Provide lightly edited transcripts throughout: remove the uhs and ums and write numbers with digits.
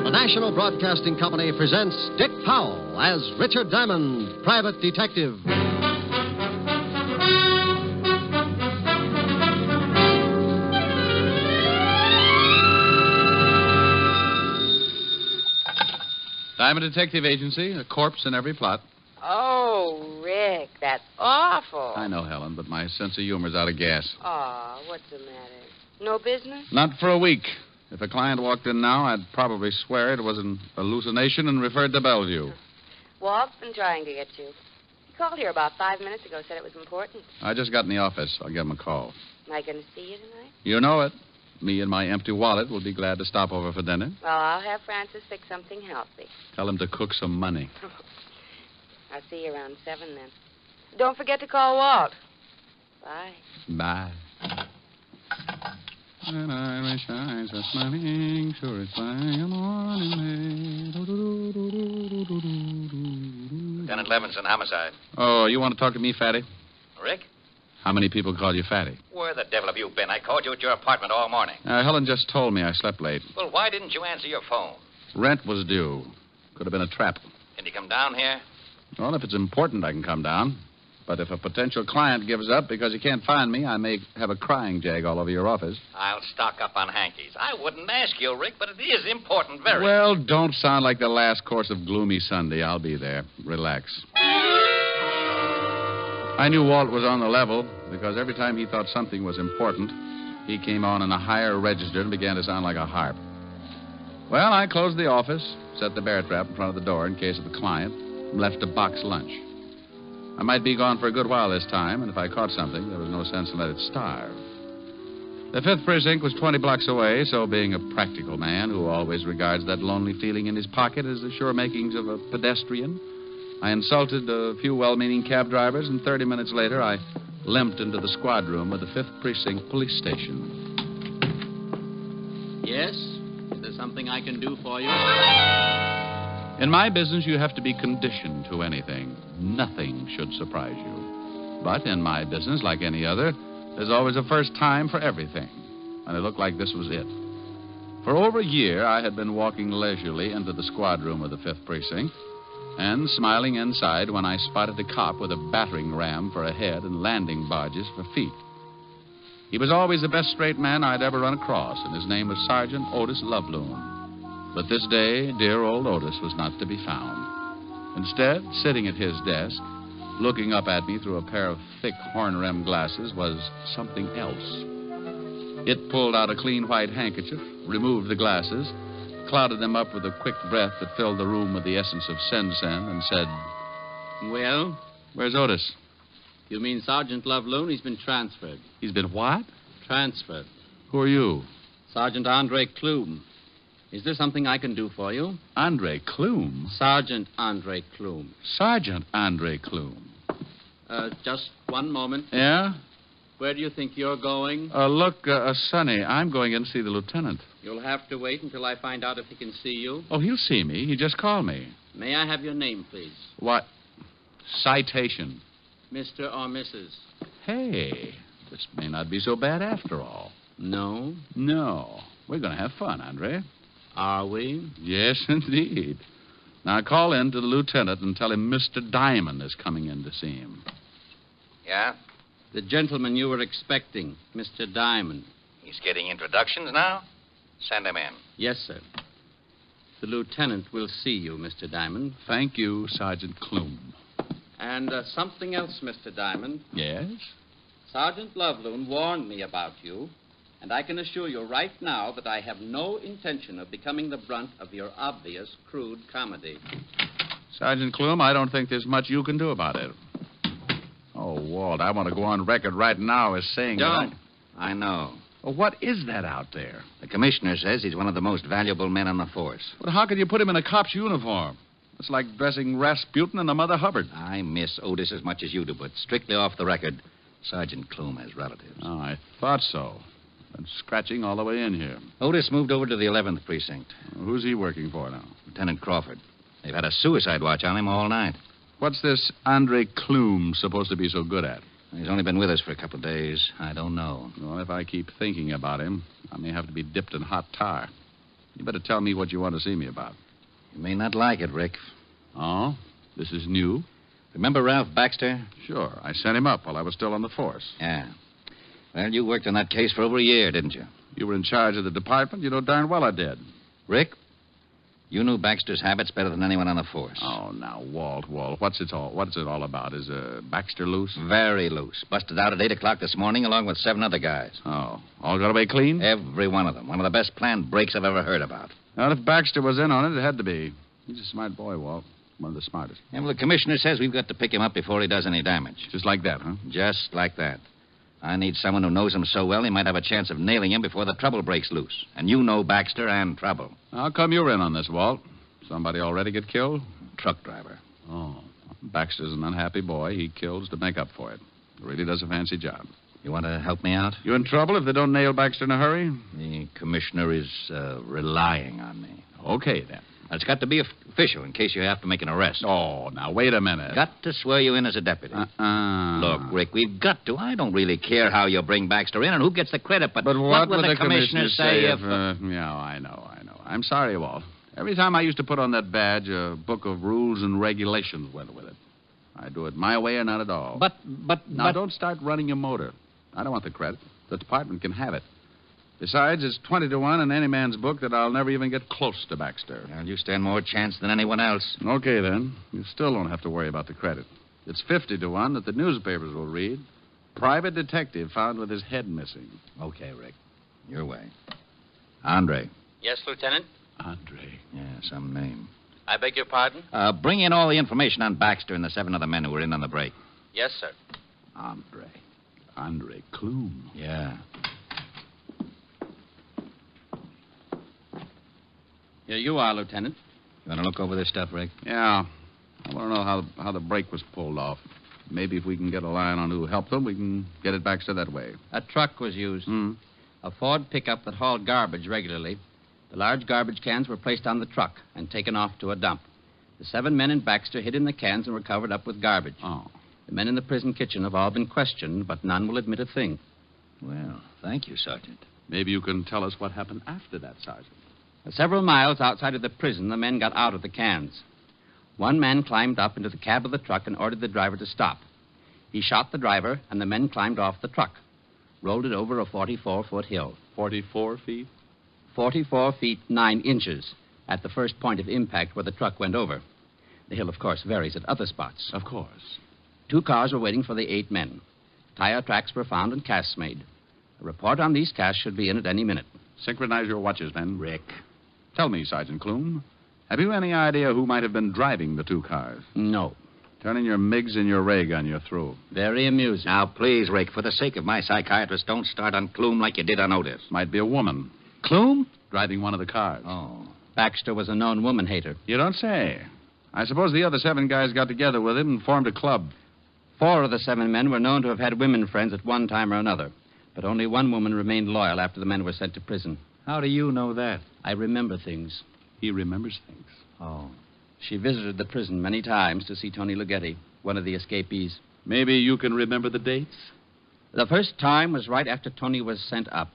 The National Broadcasting Company presents Dick Powell as Richard Diamond, private detective. Diamond Detective Agency, a corpse in every plot. Oh, Rick, that's awful. I know, Helen, but my sense of humor's out of gas. Oh, what's the matter? No business? Not for a week. If a client walked in now, I'd probably swear it was an hallucination and referred to Bellevue. Walt's been trying to get you. He called here about 5 minutes ago, said it was important. I just got in the office. I'll give him a call. Am I going to see you tonight? You know it. Me and my empty wallet will be glad to stop over for dinner. Well, I'll have Francis fix something healthy. Tell him to cook some money. I'll see you around 7 then. Don't forget to call Walt. Bye. Bye. When Irish eyes are smiling, sure it's flying on in May. Lieutenant Levinson, homicide. Oh, you want to talk to me, Fatty? Rick? How many people call you Fatty? Where the devil have you been? I called you at your apartment all morning. Helen just told me I slept late. Well, why didn't you answer your phone? Rent was due. Could have been a trap. Can you come down here? Well, if it's important, I can come down. But if a potential client gives up because he can't find me, I may have a crying jag all over your office. I'll stock up on hankies. I wouldn't ask you, Rick, but it is important, very. Well, don't sound like the last course of Gloomy Sunday. I'll be there. Relax. I knew Walt was on the level because every time he thought something was important, he came on in a higher register and began to sound like a harp. Well, I closed the office, set the bear trap in front of the door in case of a client, and left a box lunch. I might be gone for a good while this time, and if I caught something, there was no sense in letting it starve. The 5th Precinct was 20 blocks away, so being a practical man who always regards that lonely feeling in his pocket as the sure makings of a pedestrian, I insulted a few well-meaning cab drivers, and 30 minutes later, I limped into the squad room of the 5th Precinct Police Station. Yes? Is there something I can do for you? In my business, you have to be conditioned to anything. Nothing should surprise you. But in my business, like any other, there's always a first time for everything. And it looked like this was it. For over a year, I had been walking leisurely into the squad room of the 5th Precinct and smiling inside when I spotted a cop with a battering ram for a head and landing barges for feet. He was always the best straight man I'd ever run across, and his name was Sergeant Otis Loveloon. But this day, dear old Otis was not to be found. Instead, sitting at his desk, looking up at me through a pair of thick horn-rimmed glasses, was something else. It pulled out a clean white handkerchief, removed the glasses, clouded them up with a quick breath that filled the room with the essence of sen-sen, and said, Well? Where's Otis? You mean Sergeant Loveloon? He's been transferred. He's been what? Transferred. Who are you? Sergeant Andre Klume. Is there something I can do for you? Andre Klume? Sergeant Andre Klume. Sergeant Andre Klume. Just one moment. Yeah? Where do you think you're going? Look, Sonny, I'm going in to see the lieutenant. You'll have to wait until I find out if he can see you. Oh, he'll see me. He just called me. May I have your name, please? What? Citation. Mr. or Mrs.? Hey, this may not be so bad after all. No? No. We're going to have fun, Andre. Are we? Yes, indeed. Now, call in to the lieutenant and tell him Mr. Diamond is coming in to see him. Yeah? The gentleman you were expecting, Mr. Diamond. He's getting introductions now? Send him in. Yes, sir. The lieutenant will see you, Mr. Diamond. Thank you, Sergeant Klume. And something else, Mr. Diamond. Yes? Sergeant Loveloon warned me about you, and I can assure you right now that I have no intention of becoming the brunt of your obvious crude comedy. Sergeant Klume, I don't think there's much you can do about it. Oh, Walt, I want to go on record right now as saying Don't. I know. Well, what is that out there? The commissioner says he's one of the most valuable men on the force. But how can you put him in a cop's uniform? It's like dressing Rasputin and a Mother Hubbard. I miss Otis as much as you do, but strictly off the record, Sergeant Clume has relatives. Oh, I thought so. Been scratching all the way in here. Otis moved over to the 11th precinct. Who's he working for now? Lieutenant Crawford. They've had a suicide watch on him all night. What's this Andre Clume supposed to be so good at? He's only been with us for a couple of days. I don't know. Well, if I keep thinking about him, I may have to be dipped in hot tar. You better tell me what you want to see me about. You may not like it, Rick. Oh? This is new? Remember Ralph Baxter? Sure. I sent him up while I was still on the force. Yeah. Well, you worked on that case for over a year, didn't you? You were in charge of the department. You know darn well I did. Rick, you knew Baxter's habits better than anyone on the force. Oh, now, Walt, what's it all about? Is Baxter loose? Very loose. Busted out at 8 o'clock this morning along with 7 other guys. Oh, all got away clean? Every one of them. One of the best planned breaks I've ever heard about. Well, if Baxter was in on it, it had to be. He's a smart boy, Walt. One of the smartest. Yeah, well, the commissioner says we've got to pick him up before he does any damage. Just like that, huh? Just like that. I need someone who knows him so well he might have a chance of nailing him before the trouble breaks loose. And you know Baxter and trouble. How come you're in on this, Walt? Somebody already get killed? Truck driver. Oh. Baxter's an unhappy boy. He kills to make up for it. Really does a fancy job. You want to help me out? You in trouble if they don't nail Baxter in a hurry? The commissioner is relying on me. Okay, then. It's got to be official in case you have to make an arrest. Oh, now, wait a minute. Got to swear you in as a deputy. Look, Rick, we've got to. I don't really care how you bring Baxter in and who gets the credit, but what will the commissioner say if... Yeah, I know. I'm sorry, Walt. Every time I used to put on that badge, a book of rules and regulations went with it. I do it my way or not at all. Now, don't start running your motor. I don't want the credit. The department can have it. Besides, it's 20 to 1 in any man's book that I'll never even get close to Baxter. Well, you stand more chance than anyone else. Okay, then. You still don't have to worry about the credit. It's 50 to 1 that the newspapers will read. Private detective found with his head missing. Okay, Rick. Your way. Andre. Yes, Lieutenant? Andre. Yeah, some name. I beg your pardon? Bring in all the information on Baxter and the 7 other men who were in on the break. Yes, sir. Andre Clume. Yeah. Here you are, Lieutenant. You want to look over this stuff, Rick? Yeah. I want to know how the break was pulled off. Maybe if we can get a line on who helped them, we can get it Baxter that way. A truck was used. A Ford pickup that hauled garbage regularly. The large garbage cans were placed on the truck and taken off to a dump. The 7 men in Baxter hid in the cans and were covered up with garbage. Oh. The men in the prison kitchen have all been questioned, but none will admit a thing. Well, thank you, Sergeant. Maybe you can tell us what happened after that, Sergeant. Several miles outside of the prison, the men got out of the cans. One man climbed up into the cab of the truck and ordered the driver to stop. He shot the driver, and the men climbed off the truck, rolled it over a 44-foot hill. 44 feet? 44 feet 9 inches at the first point of impact where the truck went over. The hill, of course, varies at other spots. Of course. 2 cars were waiting for the 8 men. Tire tracks were found and casts made. A report on these casts should be in at any minute. Synchronize your watches, then. Rick. Tell me, Sergeant Clume, have you any idea who might have been driving the 2 cars? No. Turn in your MiGs and your ray gun. You're through. Very amusing. Now, please, Rick, for the sake of my psychiatrist, don't start on Clume like you did on Otis. Might be a woman. Clume? Driving one of the cars. Oh. Baxter was a known woman hater. You don't say. I suppose the other 7 guys got together with him and formed a club. 4 of the 7 men were known to have had women friends at one time or another. But only one woman remained loyal after the men were sent to prison. How do you know that? I remember things. He remembers things. Oh. She visited the prison many times to see Tony Ligeti, one of the escapees. Maybe you can remember the dates? The first time was right after Tony was sent up,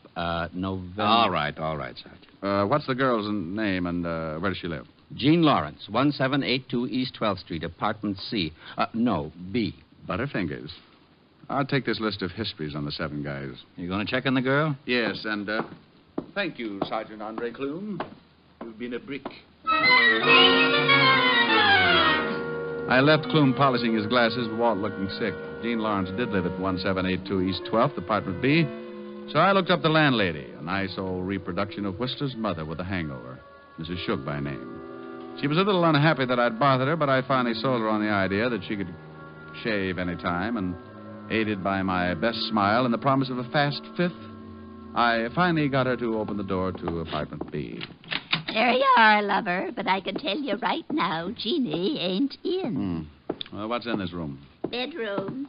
November... All right, Sergeant. What's the girl's name and where does she live? Jean Lawrence, 1782 East 12th Street, apartment C. B. Butterfingers. I'll take this list of histories on the 7 guys. You going to check on the girl? Yes, and thank you, Sergeant Andre Clume. You've been a brick. I left Clume polishing his glasses, Walt looking sick. Jean Lawrence did live at 1782 East 12th, apartment B. So I looked up the landlady, a nice old reproduction of Whistler's mother with a hangover, Mrs. Shook by name. She was a little unhappy that I'd bothered her, but I finally sold her on the idea that she could shave any time, and aided by my best smile and the promise of a fast 5th, I finally got her to open the door to apartment B. There you are, lover, but I can tell you right now, Jeannie ain't in. Well, what's in this room? Bedroom.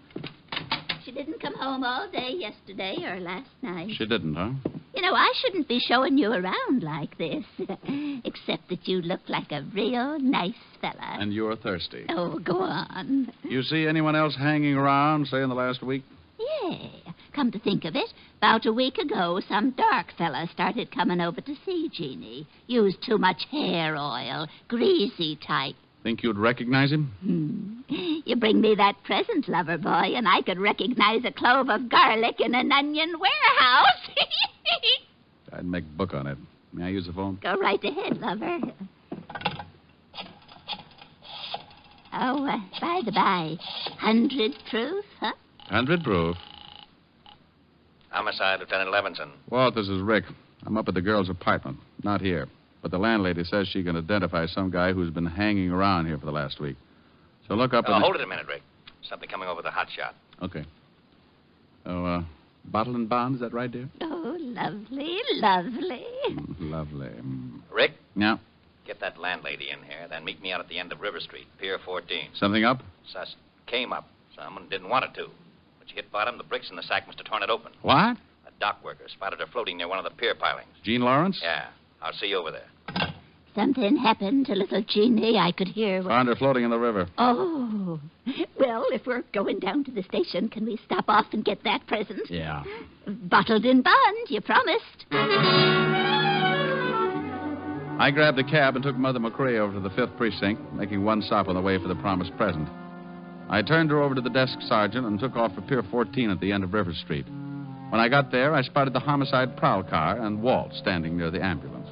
She didn't come home all day yesterday or last night. She didn't, huh? You know, I shouldn't be showing you around like this. Except that you look like a real nice fella. And you're thirsty. Oh, go on. You see anyone else hanging around, say, in the last week? Yeah. Come to think of it, about a week ago, some dark fella started coming over to see Jeannie. Used too much hair oil. Greasy type. Think you'd recognize him? You bring me that present, lover boy, and I could recognize a clove of garlic in an onion warehouse. I'd make book on it. May I use the phone? Go right ahead, lover. Oh, by the by, 100 proof, huh? 100 proof. Homicide, Lieutenant Levinson. Walt, this is Rick. I'm up at the girl's apartment. Not here. But the landlady says she can identify some guy who's been hanging around here for the last week. So look up... Hold it a minute, Rick. Something coming over the hot shot. Okay. Oh, bottle and bond, is that right, dear? Oh, lovely, lovely. Lovely. Rick? Yeah? Get that landlady in here, then meet me out at the end of River Street, Pier 14. Something up? Sus came up. Someone didn't want it to. When she hit bottom, the bricks in the sack must have torn it open. What? A dock worker spotted her floating near one of the pier pilings. Jean Lawrence? Yeah. I'll see you over there. Something happened to little Jeannie. I could hear... Found her floating in the river. Oh. Well, if we're going down to the station, can we stop off and get that present? Yeah. Bottled in bond, you promised. I grabbed a cab and took Mother McCrae over to the 5th Precinct, making one stop on the way for the promised present. I turned her over to the desk sergeant and took off for Pier 14 at the end of River Street. When I got there, I spotted the homicide prowl car and Walt standing near the ambulance.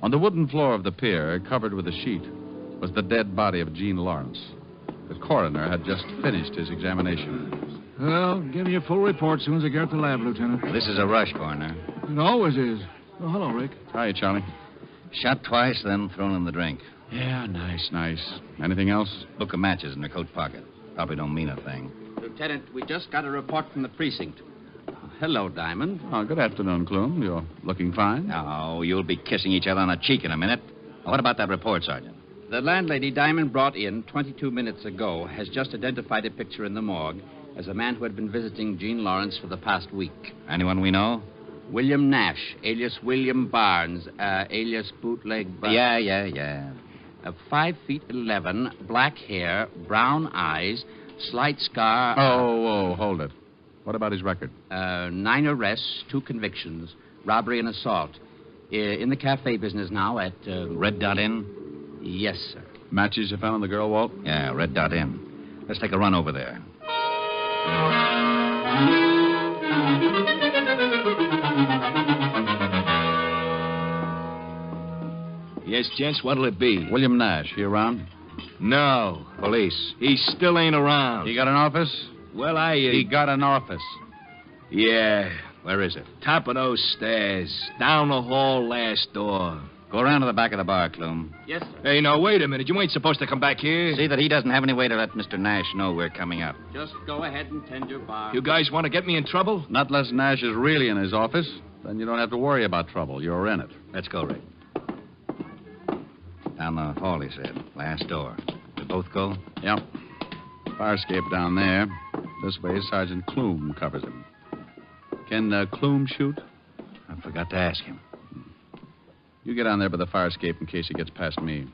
On the wooden floor of the pier, covered with a sheet, was the dead body of Jean Lawrence. The coroner had just finished his examination. Well, give me a full report as soon as I get at the lab, Lieutenant. This is a rush, Coroner. It always is. Oh, hello, Rick. Hi, Charlie. Shot twice, then thrown in the drink. Yeah, nice. Anything else? Book of matches in her coat pocket. Probably don't mean a thing. Lieutenant, we just got a report from the precinct. Hello, Diamond. Oh, good afternoon, Clume. You're looking fine. Oh, you'll be kissing each other on the cheek in a minute. Now, what about that report, Sergeant? The landlady Diamond brought in 22 minutes ago has just identified a picture in the morgue as a man who had been visiting Jean Lawrence for the past week. Anyone we know? William Nash, alias William Barnes, alias Bootleg Barnes. Yeah. 5'11", black hair, brown eyes, slight scar. Oh, hold it. What about his record? 9 arrests, 2 convictions, robbery and assault. In the cafe business now at... Red Dot Inn? Yes, sir. Matches you found on the girl, Walt? Yeah, Red Dot Inn. Let's take a run over there. Yes, gents, what'll it be? William Nash, he around? No. Police. He still ain't around. He got an office? Well, He got an office. Yeah. Where is it? Top of those stairs. Down the hall, last door. Go around to the back of the bar, Clume. Yes, sir. Hey, now, wait a minute. You ain't supposed to come back here. See that he doesn't have any way to let Mr. Nash know we're coming up. Just go ahead and tend your bar. You guys want to get me in trouble? Not unless Nash is really in his office. Then you don't have to worry about trouble. You're in it. Let's go, Rick. Down the hall, he said. Last door. We both go? Yep. Fire escape down there. This way, Sergeant Clume covers him. Can Clume shoot? I forgot to ask him. You get on there by the fire escape in case he gets past me.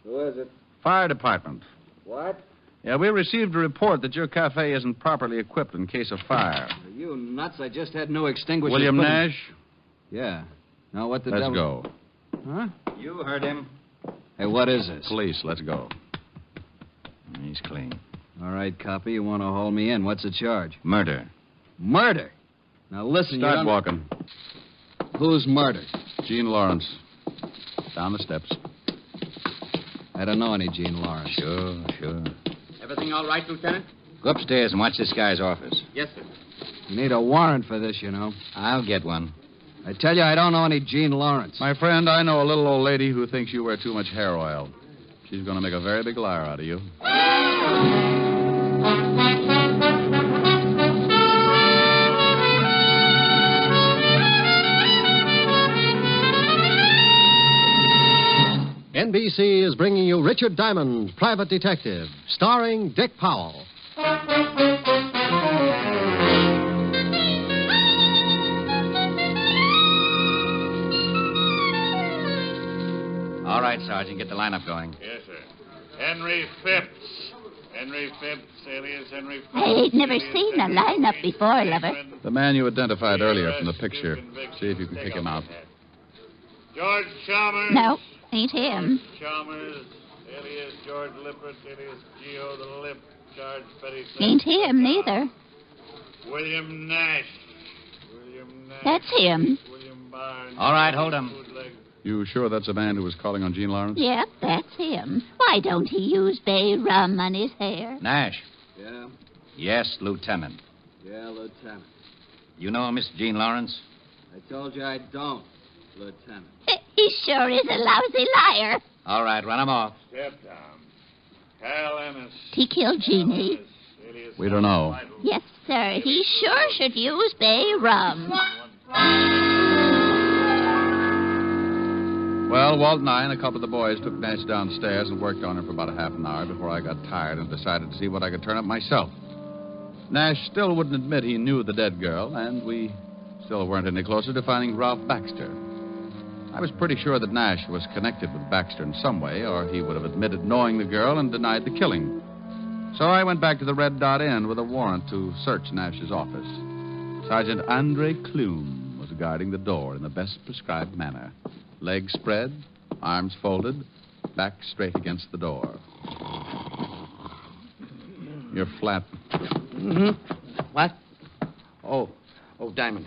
Who is it? Fire department. What? Yeah, we received a report that your cafe isn't properly equipped in case of fire. Are you nuts? I just had no extinguishers. William put in- Nash? Yeah. Now what the Let's devil... go. Huh? You heard him. Hey, what is this? Police, let's go. He's clean. All right, copy. You want to haul me in. What's the charge? Murder. Murder? Now, listen, Start you walking. Who's murdered? Jean Lawrence. Down the steps. I don't know any Jean Lawrence. Sure. Everything all right, Lieutenant? Go upstairs and watch this guy's office. Yes, sir. You need a warrant for this, you know. I'll get one. I tell you, I don't know any Jean Lawrence. My friend, I know a little old lady who thinks you wear too much hair oil. She's going to make a very big liar out of you. NBC is bringing you Richard Diamond, Private Detective, starring Dick Powell. All right, Sergeant, get the lineup going. Yes, sir. Henry Phipps. Henry Phipps, alias Henry Phipps. I ain't never seen a lineup before, lover. The man you identified earlier from the picture. See if you can pick him out. George Chalmers. No, ain't him. George Chalmers, alias George Lippert, alias Geo the Lip, Charge Petty. Ain't him neither. William Nash. William Nash. That's him. William Barnes. All right, hold him. You sure that's the man who was calling on Jean Lawrence? Yep, that's him. Why don't he use bay rum on his hair? Nash. Yeah? Yes, Lieutenant. Yeah, Lieutenant. You know Miss Jean Lawrence? I told you I don't, Lieutenant. He sure is a lousy liar. All right, run him off. Step down. Helen Asher. He killed Jeannie. We don't know. Yes, sir. He sure should use bay rum. Well, Walt and I and a couple of the boys took Nash downstairs and worked on him for about a half an hour before I got tired and decided to see what I could turn up myself. Nash still wouldn't admit he knew the dead girl, and we still weren't any closer to finding Ralph Baxter. I was pretty sure that Nash was connected with Baxter in some way, or he would have admitted knowing the girl and denied the killing. So I went back to the Red Dot Inn with a warrant to search Nash's office. Sergeant Andre Clume was guarding the door in the best prescribed manner. Legs spread, arms folded, back straight against the door. You're flat. Mm-hmm. What? Oh, Diamond.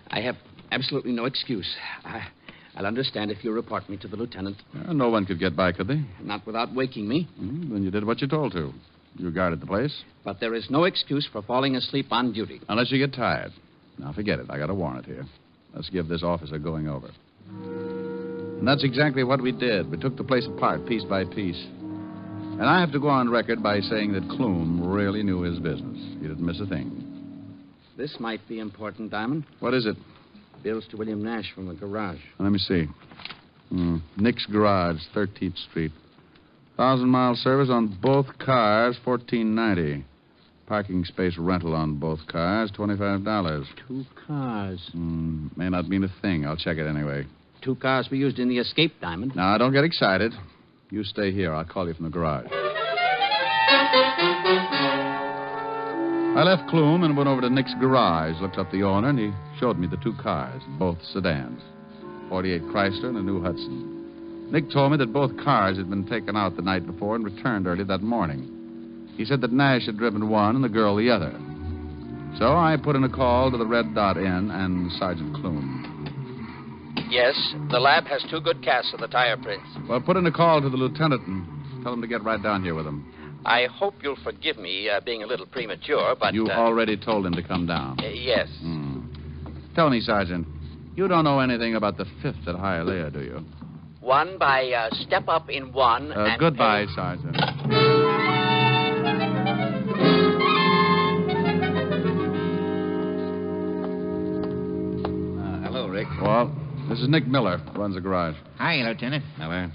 I have absolutely no excuse. I'll understand if you report me to the lieutenant. No one could get by, could they? Not without waking me. Then you did what you're told to. You guarded the place. But there is no excuse for falling asleep on duty. Unless you get tired. Now, forget it. I got a warrant here. Let's give this officer going over. And that's exactly what we did. We took the place apart, piece by piece. And I have to go on record by saying that Clume really knew his business. He didn't miss a thing. This might be important, Diamond. What is it? Bills to William Nash from the garage. Let me see. Nick's Garage, 13th Street. 1,000-mile service on both cars, $14.90. Parking space rental on both cars, $25. 2 cars. May not mean a thing. I'll check it anyway. 2 cars we used in the escape, Diamond. Now, don't get excited. You stay here. I'll call you from the garage. I left Clume and went over to Nick's Garage, looked up the owner, and he showed me the 2 cars, both sedans. 48 Chrysler and a new Hudson. Nick told me that both cars had been taken out the night before and returned early that morning. He said that Nash had driven one and the girl the other. So I put in a call to the Red Dot Inn and Sergeant Clume. Yes, the lab has 2 good casts of the tire prints. Well, put in a call to the lieutenant and tell him to get right down here with him. I hope you'll forgive me being a little premature, but... You already told him to come down. Yes. Tell me, Sergeant, you don't know anything about the 5th at Hialeah, do you? One by Step Up in One and... Goodbye, Sergeant. Hello, Rick. Well, this is Nick Miller, runs the garage. Hi, Lieutenant. Miller,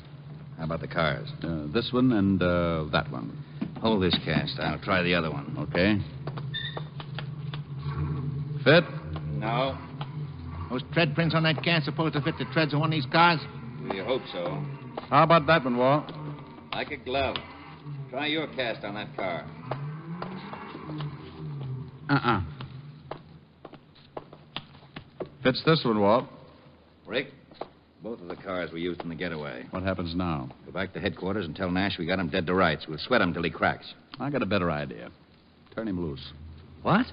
how about the cars? This one and that one. Hold this cast. I'll try the other one. Okay. Fit? No. Those tread prints on that can supposed to fit the treads of one of these cars? We hope so. How about that one, Walt? Like a glove. Try your cast on that car. Fits this one, Walt. Rick, both of the cars were used in the getaway. What happens now? Go back to headquarters and tell Nash we got him dead to rights. We'll sweat him till he cracks. I got a better idea. Turn him loose. What?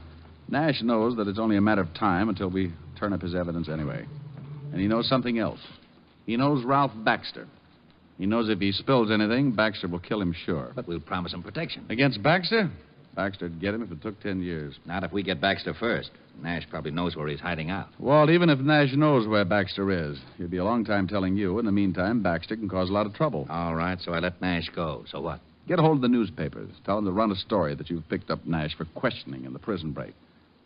Nash knows that it's only a matter of time until we turn up his evidence anyway. And he knows something else. He knows Ralph Baxter. He knows if he spills anything, Baxter will kill him sure. But we'll promise him protection. Against Baxter? Baxter'd get him if it took 10 years. Not if we get Baxter first. Nash probably knows where he's hiding out. Walt, even if Nash knows where Baxter is, he'll be a long time telling you. In the meantime, Baxter can cause a lot of trouble. All right, so I let Nash go. So what? Get a hold of the newspapers. Tell them to run a story that you've picked up Nash for questioning in the prison break.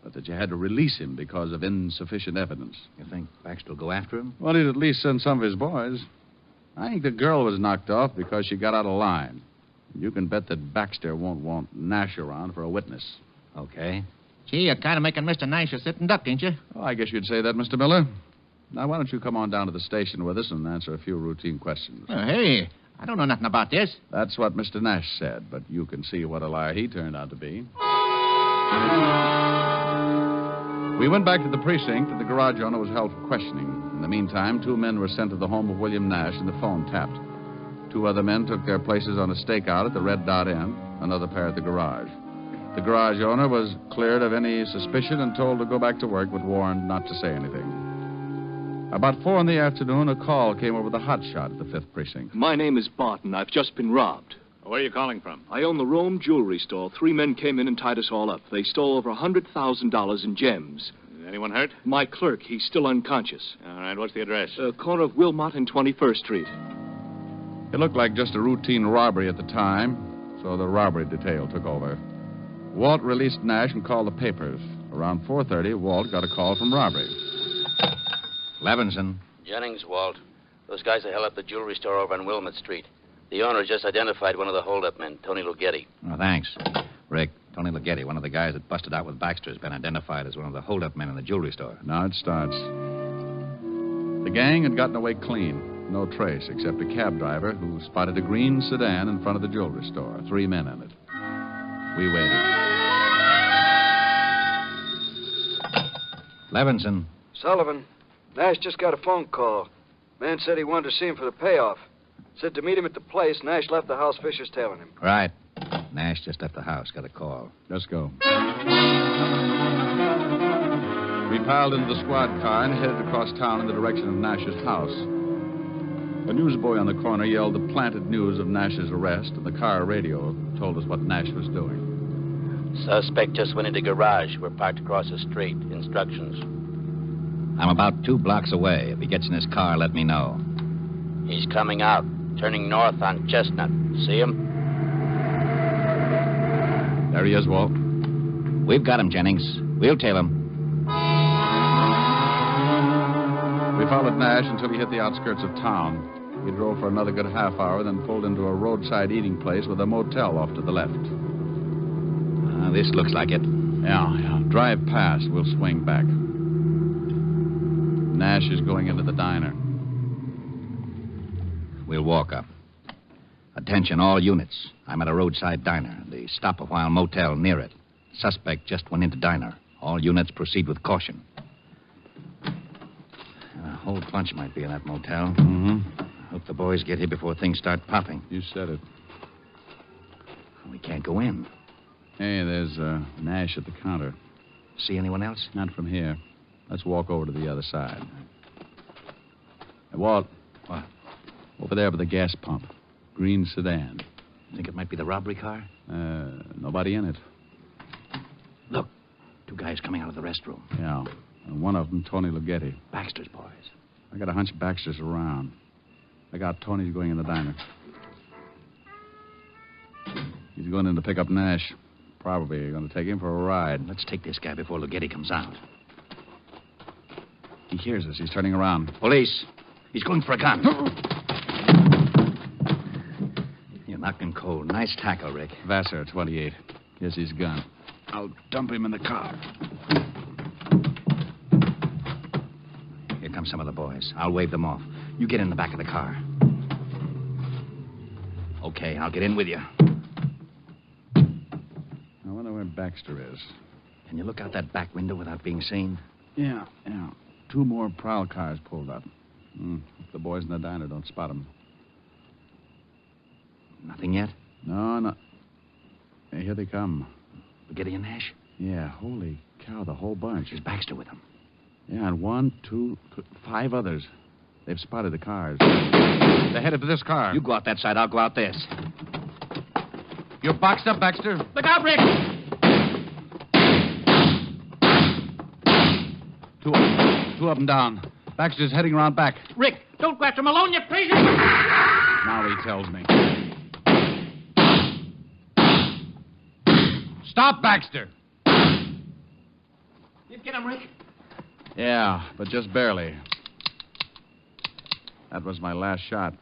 But that you had to release him because of insufficient evidence. You think Baxter will go after him? Well, he'd at least send some of his boys. I think the girl was knocked off because she got out of line. You can bet that Baxter won't want Nash around for a witness. Okay. Gee, you're kind of making Mr. Nash a sitting duck, ain't you? Oh, I guess you'd say that, Mr. Miller. Now, why don't you come on down to the station with us and answer a few routine questions? Oh, hey, I don't know nothing about this. That's what Mr. Nash said, but you can see what a liar he turned out to be. We went back to the precinct, and the garage owner was held for questioning. In the meantime, 2 men were sent to the home of William Nash, and the phone tapped. 2 other men took their places on a stakeout at the Red Dot Inn, another pair at the garage. The garage owner was cleared of any suspicion and told to go back to work, but warned not to say anything. About 4 in the afternoon, a call came over the hotshot at the 5th Precinct. My name is Barton. I've just been robbed. Where are you calling from? I own the Rome jewelry store. 3 men came in and tied us all up. They stole over $100,000 in gems. Anyone hurt? My clerk, he's still unconscious. All right, what's the address? Corner of Wilmot and 21st Street. It looked like just a routine robbery at the time, so the robbery detail took over. Walt released Nash and called the papers. Around 4:30, Walt got a call from robbery. Levinson. Jennings, Walt. Those guys that held up the jewelry store over on Wilmot Street. The owner just identified one of the hold-up men, Tony Lughetti. Oh, thanks. Rick, Tony Lughetti, one of the guys that busted out with Baxter, has been identified as one of the hold-up men in the jewelry store. Now it starts. The gang had gotten away clean. No trace except a cab driver who spotted a green sedan in front of the jewelry store. 3 men in it. We waited. Levinson. Sullivan. Nash just got a phone call. Man said he wanted to see him for the payoff. Said to meet him at the place. Nash left the house. Fisher's tailing him. Right. Nash just left the house. Got a call. Let's go. We piled into the squad car and headed across town in the direction of Nash's house. A newsboy on the corner yelled the planted news of Nash's arrest, and the car radio told us what Nash was doing. Suspect just went into garage. We're parked across the street. Instructions. I'm about 2 blocks away. If he gets in his car, let me know. He's coming out, turning north on Chestnut. See him? There he is, Walt. We've got him, Jennings. We'll tail him. We followed Nash until he hit the outskirts of town. We drove for another good half hour, then pulled into a roadside eating place with a motel off to the left. This looks like it. Yeah. Drive past. We'll swing back. Nash is going into the diner. We'll walk up. Attention, all units. I'm at a roadside diner. The stop-a-while motel near it. Suspect just went into diner. All units proceed with caution. A whole bunch might be in that motel. Mm-hmm. Hope the boys get here before things start popping. You said it. We can't go in. Hey, there's Nash at the counter. See anyone else? Not from here. Let's walk over to the other side. Hey, Walt. What? Over there by the gas pump. Green sedan. Think it might be the robbery car? Nobody in it. Look. 2 guys coming out of the restroom. Yeah. And one of them, Tony Lughetti. Baxter's boys. I got a hunch Baxter's around. I got Tony's going in the diner. He's going in to pick up Nash. Probably going to take him for a ride. Let's take this guy before Lughetti comes out. He hears us. He's turning around. Police. He's going for a gun. You knocked him cold. Nice tackle, Rick. Vassar, 28. Here's his gun. I'll dump him in the car. Here come some of the boys. I'll wave them off. You get in the back of the car. Okay, I'll get in with you. I wonder where Baxter is. Can you look out that back window without being seen? Yeah. 2 more prowl cars pulled up. If the boys in the diner don't spot them. Nothing yet? No. Hey, here they come. Lughetti and Nash? Yeah, holy cow, the whole bunch. Is Baxter with them? Yeah, and 1, 2, 5 others. They've spotted the cars. They're headed for this car. You go out that side, I'll go out this. You're boxed up, Baxter. Look out, Rick! 2 of them down. Baxter's heading around back. Rick, don't go after him alone, you crazy... Now he tells me. Stop, Baxter! You get him, Rick? Yeah, but just barely. That was my last shot.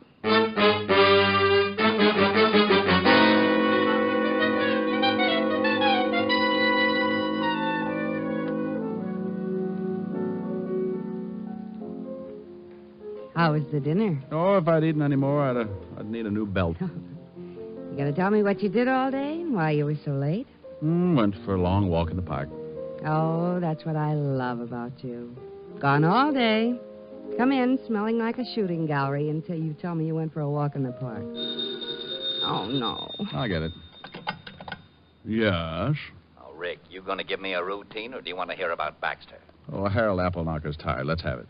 How was the dinner? Oh, if I'd eaten any more, I'd need a new belt. You gonna tell me what you did all day and why you were so late? Went for a long walk in the park. Oh, that's what I love about you. Gone all day. Come in smelling like a shooting gallery until you tell me you went for a walk in the park. Oh, no. I get it. Yes? Oh, Rick, you going to give me a routine, or do you want to hear about Baxter? Oh, Harold Appleknocker's tired. Let's have it.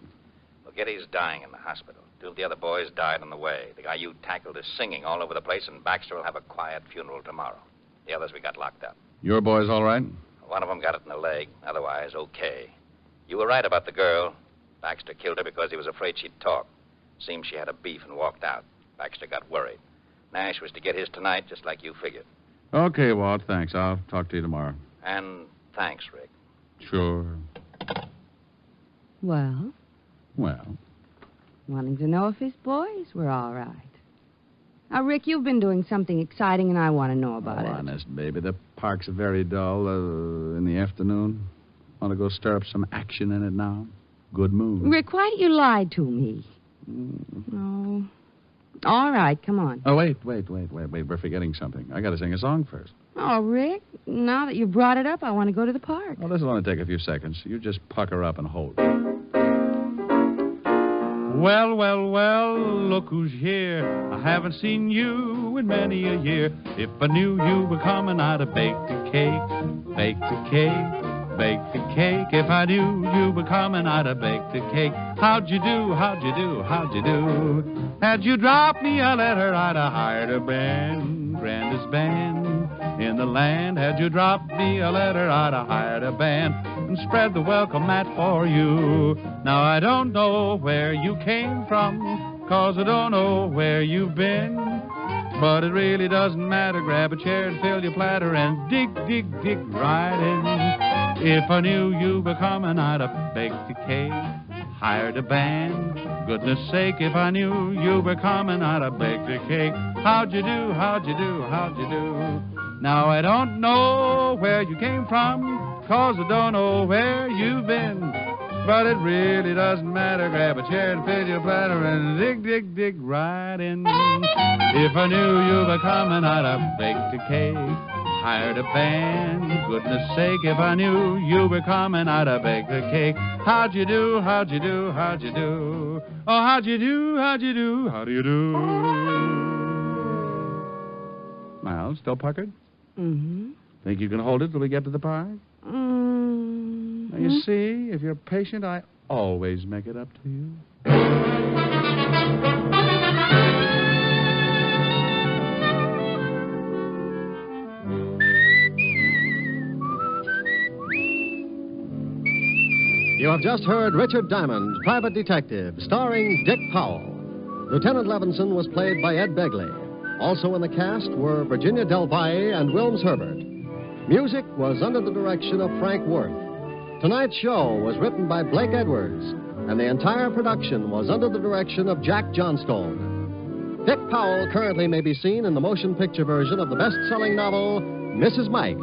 Well, Getty's dying in the hospital. 2 of the other boys died on the way. The guy you tackled is singing all over the place, and Baxter will have a quiet funeral tomorrow. The others we got locked up. Your boys all right? One of them got it in the leg. Otherwise, okay. You were right about the girl. Baxter killed her because he was afraid she'd talk. Seems she had a beef and walked out. Baxter got worried. Nash was to get his tonight, just like you figured. Okay, Walt, thanks. I'll talk to you tomorrow. And thanks, Rick. Sure. Well? Well? Wanting to know if his boys were all right. Now, Rick, you've been doing something exciting, and I want to know about it. Honest, baby. The park's very dull in the afternoon. Want to go stir up some action in it now? Good mood. Rick, why do you lie to me? No. All right, come on. Oh, wait. We're forgetting something. I got to sing a song first. Oh, Rick, now that you brought it up, I want to go to the park. Well, this will only take a few seconds. You just pucker up and hold. Well, look who's here. I haven't seen you in many a year. If I knew you were coming, I'd have baked a cake, baked a cake. Baked a cake. If I knew you were coming, I'd have baked a cake. How'd you do? How'd you do? How'd you do? Had you dropped me a letter, I'd have hired a band, grandest band in the land. Had you dropped me a letter, I'd have hired a band and spread the welcome mat for you. Now I don't know where you came from, 'cause I don't know where you've been. But it really doesn't matter. Grab a chair and fill your platter and dig right in. If I knew you were coming, I'd have baked a cake, hired a band. Goodness sake, if I knew you were coming, I'd have baked a cake. How'd you do? How'd you do? How'd you do? Now I don't know where you came from, 'cause I don't know where you've been. But it really doesn't matter. Grab a chair and fill your platter and dig right in. If I knew you were coming, I'd have baked a cake, hired a band. Goodness sake, if I knew you were coming, I'd have baked a cake. How'd you do? How'd you do? How'd you do? Oh, how'd you do? How'd you do? How do you do? Well, still puckered? Mm-hmm. Think you can hold it till we get to the park? Now, you see, if you're patient, I always make it up to you. You have just heard Richard Diamond, Private Detective, starring Dick Powell. Lieutenant Levinson was played by Ed Begley. Also in the cast were Virginia Del Valle and Wilms Herbert. Music was under the direction of Frank Worth. Tonight's show was written by Blake Edwards, and the entire production was under the direction of Jack Johnstone. Dick Powell currently may be seen in the motion picture version of the best-selling novel, Mrs. Mike.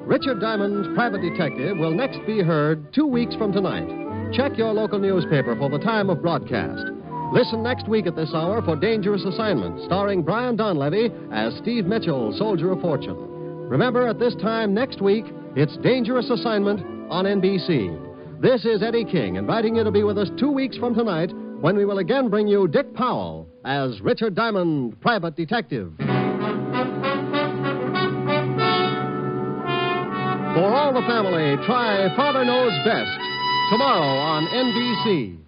Richard Diamond's Private Detective will next be heard 2 weeks from tonight. Check your local newspaper for the time of broadcast. Listen next week at this hour for Dangerous Assignment, starring Brian Donlevy as Steve Mitchell, Soldier of Fortune. Remember, at this time next week, it's Dangerous Assignment on NBC. This is Eddie King, inviting you to be with us 2 weeks from tonight when we will again bring you Dick Powell as Richard Diamond, Private Detective. For all the family, try Father Knows Best tomorrow on NBC.